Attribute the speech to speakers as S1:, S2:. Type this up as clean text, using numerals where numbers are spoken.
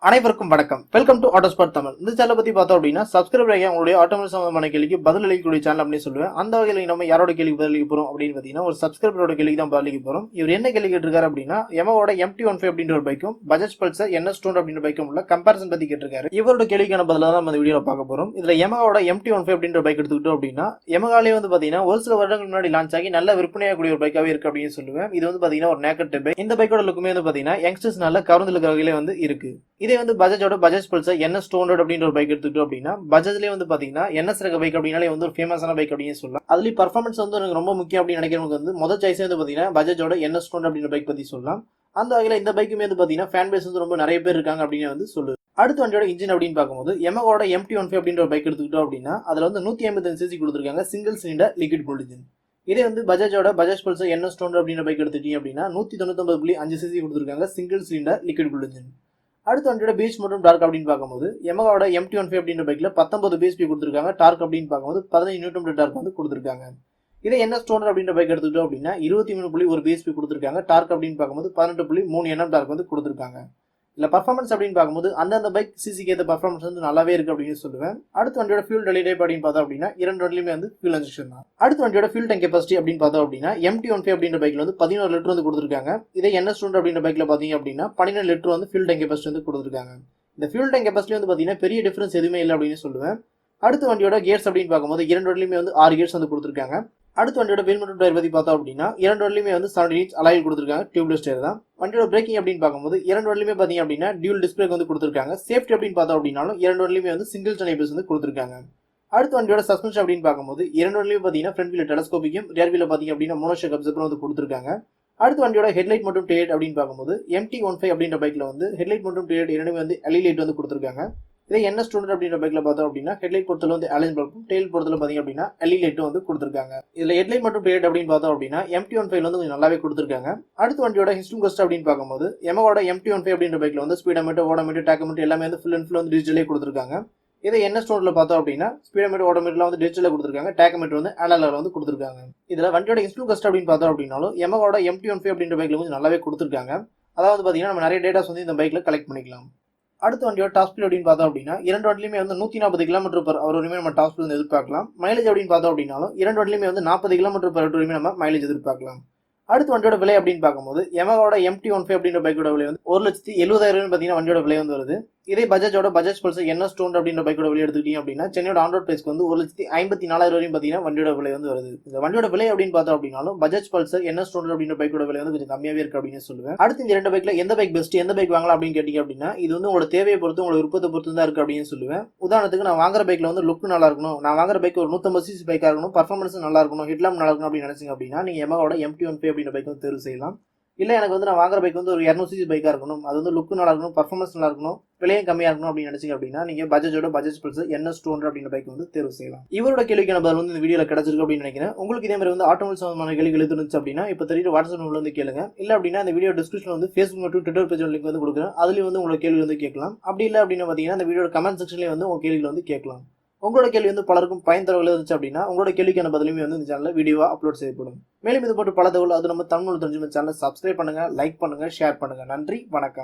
S1: அனைவருக்கும் வணக்கம். Welcome to Autospot Tamil. இந்த சேனலை பத்தி பார்த்தோம் அப்படின்னா சப்ஸ்கிரைப் ஆகிய உங்களுடைய ஆட்டோமொபைல் சம்பந்தமான கேள்விக்கு பதில் அளிக்கக்கூடிய சேனல் அப்படின்னு சொல்லுவேன். அந்த வகையில் நம்ம யாரோட கேள்விக்கு பதிலளிக்க போறோம் அப்படின்னு பார்த்தீங்கன்னா ஒரு சப்ஸ்கிரைபரோட கேள்விக்கு தான் பதிலளிக்க போறோம். இவர் என்ன கேள்வி கேட்டிருக்காரு அப்படின்னா யமஹாவோட MT-15 அப்படின்ற ஒரு பைக்கும் பஜாஜ் பல்சர் NS200 அப்படின்ற பைக்கும் உள்ள கம்பேரிசன் பத்தி கேட்டிருக்காரு. இவரோட கேள்விக்கான பதிலாக தான் நம்ம இந்த வீடியோல பார்க்க போறோம். இதுல யமஹாவோட MT-15 அப்படின்ற பைக் எடுத்துக்கிட்டோம் அப்படின்னா யமஹாலே வந்து பாத்தீங்கன்னா ஒரு சில வருடங்களுக்கு முன்னாடி லான்ச் ஆகி நல்ல விற்பனையாகக்கூடிய ஒரு பைக்காவே இருக்கு அப்படின்னு சொல்லுவேன். இது வந்து பாத்தீங்கன்னா ஒரு நேக்கட் பைக். இந்த பைக்கோட லுக்குமே வந்து பாத்தீங்கன்னா யங்ஸ்டர்ஸ் நல்ல கவர்ந்துள்ள வகையிலே வந்து இருக்கு. இதே வந்து பஜாஜோட பஜாஜ் பல்சர் NS200 அப்படின்ற ஒரு பைக் எடுத்துக்கிட்டோம் அப்படின்னா பஜாஜ்லயே வந்து பாத்தீங்கன்னா NS ரக பைக் அப்படின்னாலே வந்து ஒரு ஃபேமஸான பைக் அப்படின்னு சொல்லலாம். அதுலயும் பர்ஃபார்மன்ஸ் வந்து எனக்கு ரொம்ப முக்கியம் அப்படின்னு நினைக்கிறவங்க வந்து முதல் சாய்ஸே வந்து பாத்தீங்கன்னா பஜாஜோட NS200 அப்படின்ற பைக் பத்தி சொல்லலாம். அந்த வகையில இந்த பைக்குமே வந்து பாத்தீங்கன்னா ஃபேன் பேஸ் வந்து ரொம்ப நிறைய பேர் இருக்காங்க அப்படின்னு வந்து சொல்லுது. அடுத்த வண்டியோட இன்ஜின் அப்படின்னு பார்க்கும்போது யமஹாவோட MT-15 அப்படின்ற ஒரு பைக் எடுத்துக்கிட்டோம் அப்படின்னா அதுல வந்து 155 cc கொடுத்துருக்காங்க single cylinder liquid cooled engine. இதே வந்து பஜாஜோட பஜாஜ் பல்சர் NS200 அப்படின்ற பைக் எடுத்துட்டீங்க அப்படின்னா 199.5 cc கொடுத்துருக்காங்க single cylinder liquid cooled engine. அடுத்த வண்டியோட பீச் மற்றும் டார்க் அப்படின்னு பார்க்கும்போது யமஹாவோட MT-15 அப்படின்ற பைக்ல 19 bhp கொடுத்துருக்காங்க. டார்க் அப்படின்னு பார்க்கும்போது 15 நியூட்டன் டார்க் வந்து கொடுத்துருக்காங்க. இதே NS200 அப்படின்ற பைக் எடுத்துக்கிட்டோம் அப்படின்னா 23.1 bhp கொடுத்துருக்காங்க. டார்க் அப்படின்னு பார்க்கும்போது 18.3 Nm டார்க் வந்து கொடுத்துருக்காங்க. இல்ல பர்ஃபார்மன்ஸ் அப்படின்னு பார்க்கும்போது அந்தந்த பைக் சிசிக்கு ஏற்ற பர்ஃபார்மன்ஸ் வந்து நல்லாவே இருக்கு அப்படின்னு சொல்லுவேன். அடுத்த வண்டியோட ஃபியூல் டெலி டைப் அப்படின்னு பார்த்தோம் அப்படின்னா இரண்டு வண்டியுமே வந்து ஃபியூல் இன்ஜெக்ஷன் தான். அடுத்த வண்டியோட ஃபியூல் டேங்க் கெபாசிட்டி அப்படின்னு பார்த்தோம் அப்படின்னா MT-15 அப்படின்ற பைக்ல வந்து 11 லிட்டர் வந்து கொடுத்துருக்காங்க. இதே NS200 அப்படின்ற பைக்ல பாத்தீங்க அப்படின்னா 12 லிட்டர் வந்து ஃபியூல் டேங்க் கெபாசிட்டி வந்து கொடுத்துருக்காங்க. இந்த ஃபியூல் டேங்க் கெபாசிட்டி வந்து பாத்தீங்கன்னா பெரிய டிஃபரன்ஸ் எதுவுமே இல்லை அப்படின்னு சொல்லுவேன். அடுத்த வண்டியோட கியர்ஸ் அப்படின்னு பார்க்கும்போது இரண்டு வண்டியுமே வந்து 6 கியர்ஸ் வந்து கொடுத்துருக்காங்க. அடுத்த வண்டியோட வீல் மற்றும் டயர் பத்தி பார்த்தோம் அப்படின்னா இரண்டு வண்டியுமே வந்து 70 inch அலாயில் கொடுத்துருக்காங்க. டியூப்லெஸ் டயர் தான். வண்டியோட பிரேக்கிங் அப்படின்னு பார்க்கும்போது இரண்டு வண்டியுமே பாத்தீங்க அப்படின்னா டியூல் டிஸ்க் பிரேக் வந்து கொடுத்துருக்காங்க. சேஃப்டி அப்படின்னு பார்த்தோம் அப்படின்னாலும் இரண்டு வண்டியுமே வந்து சிங்கிள் சேனல் ABS வந்து கொடுத்துருக்காங்க. அடுத்த வண்டியோட சஸ்பென்ஷன் அப்படின்னு பார்க்கும்போது இரண்டு வண்டியுமே பாத்தீங்கன்னா ஃப்ரண்ட் வீல் டெலஸ்கோபிக்கும் ரியர் வீல பாத்தீங்க அப்படின்னா மோனோஷாக் அப்சர்வர் வந்து கொடுத்துருக்காங்க. அடுத்த வண்டியோட ஹெட்லைட் மற்றும் டேட் அப்படின்னு பார்க்கும்போது MT-15 அப்படின்ற பைக்ல வந்து ஹெட்லைட் மற்றும் டேட் இரண்டுமே வந்து LED லைட் வந்து கொடுத்துருக்காங்க. இதே NS200 அப்படின்ற பைக்ல பார்த்தோம் அப்படின்னா ஹெட்லைட் பொறுத்தல வந்து அலைன் பல்பும் டெயில் பொறுத்தல பாத்தீங்க அப்படின்னா LED லைட்டும் வந்து கொடுத்துருக்காங்க. இதுல ஹெட்லைட் மற்றும் டேட் அப்படின்னு பார்த்தோம் அப்படின்னா MT-15 வந்து கொஞ்சம் நல்லாவே கொடுத்துருக்காங்க. அடுத்த வண்டியோட ஹிஸ்டம் கஸ்ட் அப்படின்னு பார்க்கும்போது யமஹாவோட MT-15 அப்படின்ற பைக்ல வந்து ஸ்பீடோமீட்டர் ஓடோமீட்டர் டாக்கோமீட்டர் எல்லாமே வந்து ஃபுல் அண்ட் ஃபுல் வந்து டிஜிட்டலே கொடுத்துருக்காங்க. இதே NS200 பார்த்தோம் அப்படின்னா ஸ்பீடோமீட்டர் ஓடோமீட்டர்லாம் வந்து டிஜிட்டலா கொடுத்துருக்காங்க. டாக்கோமீட்டர் வந்து அனலாக்ல வந்து கொடுத்துருக்காங்க. இதுல வண்டியோட ஹிஸ்டம் கஸ்ட் அப்படின்னு பார்த்தோம் அப்படின்னாலும் யமஹாவோட MT-15 அப்படின்ற பைக்ல கொஞ்சம் நல்லாவே கொடுத்துருக்காங்க. அதாவது பாத்தீங்கன்னா நம்ம நிறைய டேட்டாஸ் வந்து இந்த பைக்ல கலெக்ட் பண்ணிக்கலாம். அடுத்த வண்டியோட டாப் ஸ்பீட் அப்படின்னு பார்த்தோம் அப்படின்னா இரண்டு வண்டியுமே வந்து 140 km/h வரையுமே நம்ம டாப் ஸ்பீட் வந்து எதிர்பார்க்கலாம். மைலேஜ் அப்படின்னு பார்த்தோம் அப்படின்னாலும் இரண்டு வண்டியுமே வந்து 40 km/h வரையுமே நம்ம மைலேஜ் எதிர்பார்க்கலாம். அடுத்த வண்டியோட விலை அப்படின்னு பார்க்கும்போது யமஹாவோட MT-15 அப்படின்ற பைக்கோட விலை வந்து 1,70,000 பாத்தீங்கன்னா வண்டியோட விலை வந்து வருது. இதே பஜாஜோட பஜாஜ் பல்சர் NS200 அப்படின்ற பைக்கோட விலை எடுத்துக்கிட்டீங்க அப்படின்னா சென்னையோட ஆன் ரோட் பிரைஸ்க்கு வந்து 1,54,000 வரையும் பாத்தீங்கன்னா வண்டியோட விலை வந்து வருது. இந்த வண்டியோட விலை அப்படின்னு பார்த்தோம் அப்படின்னாலும் பஜாஜ் பல்சர் NS200 அப்படின்ற பைக்கோட விலை வந்து கொஞ்சம் கம்மியாவே இருக்கு அப்படின்னு சொல்லுவேன். அடுத்து இந்த ரெண்டு பைக்ல எந்த பைக் பெஸ்ட், எந்த பைக் வாங்கலாம் அப்படின்னு கேட்டீங்க அப்படின்னா இது வந்து உங்களோட தேவையை பொறுத்து உங்களோட விருப்பத்தை பொறுத்து தான் இருக்கு அப்படின்னு சொல்லுவேன். உதாரணத்துக்கு நான் வாங்குற பைக்ல வந்து லுக் நல்லா இருக்கணும், நான் வாங்குற பைக் ஒரு 150 cc பைக்கா இருக்கணும், பர்ஃபார்மன்ஸ் நல்லா இருக்கணும், ஹெட்லாம்ப் நல்லா இருக்கணும் அப்படின்னு நினைச்சீங்க அப்படின்னா நீங்க யமஹாவோட MT-15 அப்படின்ற பைக் வந்து தேர்வு செய்யலாம். இல்ல எனக்கு வந்து நான் வாங்குற பைக் வந்து ஒரு 200 cc பைக்கா இருக்கணும், அது வந்து லுக் நல்லா இருக்கணும், பர்ஃபார்மன்ஸ் நல்லா இருக்கணும், விலையும் கம்மியா இருக்கணும் அப்படின்னு நினைச்சீங்க அப்படின்னா நீங்க பஜாஜோட பஜாஜ் பல்சர் NS200 அப்படின்ற பைக் வந்து தேர்வு செய்யலாம். இவரோட கேள்விக்கான பதில் வந்து இந்த வீடியோல கிடைச்சிருக்கு அப்படின்னு நினைக்கிறேன். உங்களுக்கு இதே மாதிரி வந்து ஆட்டோமொபைல் சம்பந்தமான கேள்விகள் இருந்துச்சு அப்படின்னா இப்ப தெரியுற வாட்ஸ்அப் நம்பர்ல வந்து கேளுங்க. இல்ல அப்படின்னா இந்த வீடியோ டிஸ்கிரிப்ஷன்ல வந்து Facebook மற்றும் ட்விட்டர் பேஜ் லிங்க் வந்து கொடுக்குறேன். அதுலயும் வந்து உங்களோட கேள்வி வந்து கேட்கலாம். அப்படி இல்ல அப்படின்னு பாத்தீங்கன்னா இந்த வீடியோட கமெண்ட் செக்ஷன்லயே வந்து உங்க கேள்விகள் வந்து கேட்கலாம். உங்களோட கேள்வி வந்து பலருக்கும் பயன் தரவுகள் இருந்துச்சு அப்படின்னா உங்களோட கேள்விக்கான பதிலுமே வந்து இந்த சேனல்ல வீடியோவா அப்லோட் செய்யப்படும். மேலும் இது போட்டு பல தகவல் அது நம்ம தமிழ் தெரிஞ்சு சேனலை சப்ஸ்கிரைப் பண்ணுங்க, லைக் பண்ணுங்க, ஷேர் பண்ணுங்க. நன்றி, வணக்கம்.